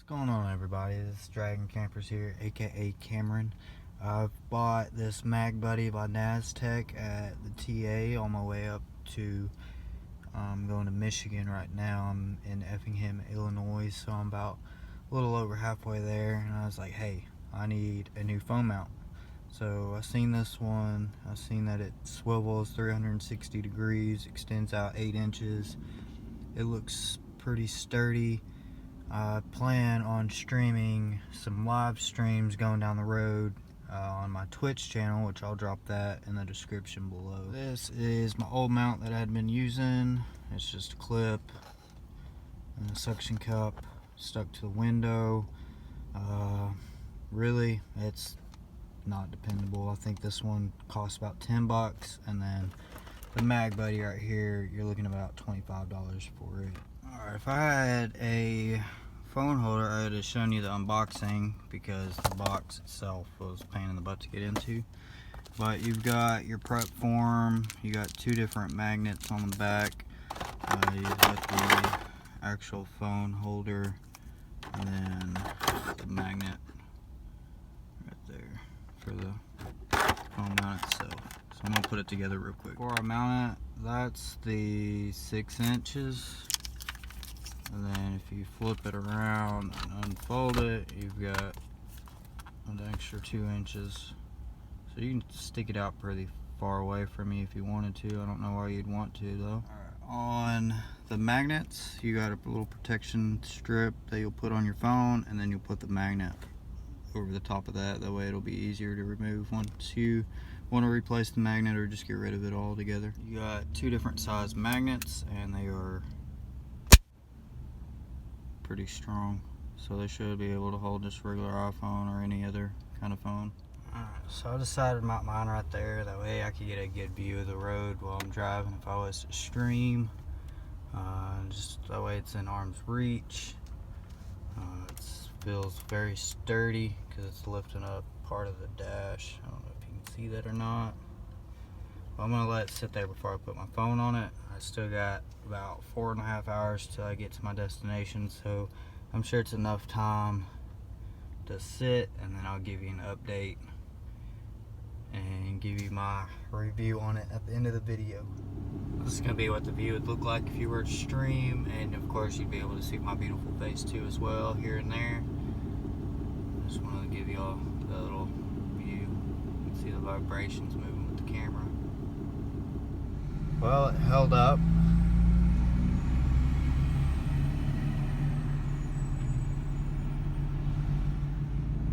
Going on, everybody? This is Dragon Campers here, aka Cameron. I've bought this MagBuddy by Naztec at the TA on my way up to going to Michigan right now. I'm in Effingham, Illinois, so I'm about a little over halfway there, and I was like, hey, I need a new phone mount. So I seen this one. I seen that it swivels 360 degrees, extends out 8 inches. It looks pretty sturdy. I plan on streaming some live streams going down the road on my Twitch channel, which I'll drop that in the description below. This is my old mount that I had been using. It's just a clip and a suction cup stuck to the window. Really, it's not dependable. I think this one costs about 10 bucks, and then the MagBuddy right here, you're looking about $25 for it. Alright, if I had a phone holder, I would have shown you the unboxing because the box itself was a pain in the butt to get into. But you've got your prep form, you got 2 different magnets on the back, you've got the actual phone holder, and then the magnet right there for the phone mount itself. So I'm going to put it together real quick. Before I mount it, that's the 6 inches. And then if you flip it around and unfold it, you've got an extra 2 inches. So you can stick it out pretty far away from me if you wanted to. I don't know why you'd want to though. On the magnets, you got a little protection strip that you'll put on your phone, and then you'll put the magnet over the top of that. That way it'll be easier to remove once you want to replace the magnet or just get rid of it altogether. You got 2 different size magnets, and they are pretty strong, so they should be able to hold just a regular iPhone or any other kind of phone. Alright, so I decided to mount mine right there. That way I could get a good view of the road while I'm driving if I was to stream. Just that way it's in arm's reach. It feels very sturdy because it's lifting up part of the dash. I don't know if you can see that or not. I'm gonna let it sit there before I put my phone on it. I still got about 4.5 hours till I get to my destination, so I'm sure it's enough time to sit, and then I'll give you an update and give you my review on it at the end of the video. This is gonna be what the view would look like if you were to stream, and of course you'd be able to see my beautiful face too as well here and there. Just wanted to give you all the little view. You can see the vibrations moving with the camera. Well, it held up.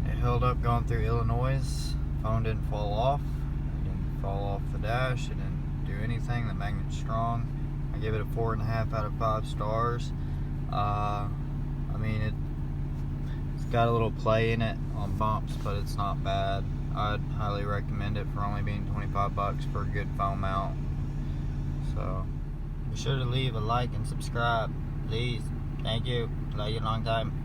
It held up going through Illinois. Phone didn't fall off. It didn't fall off the dash. It didn't do anything. The magnet's strong. I give it a 4.5 out of 5 stars. I mean, it's got a little play in it on bumps, but it's not bad. I'd highly recommend it for only being 25 bucks for a good phone mount. So be sure to leave a like and subscribe, please. Thank you. Love you a long time.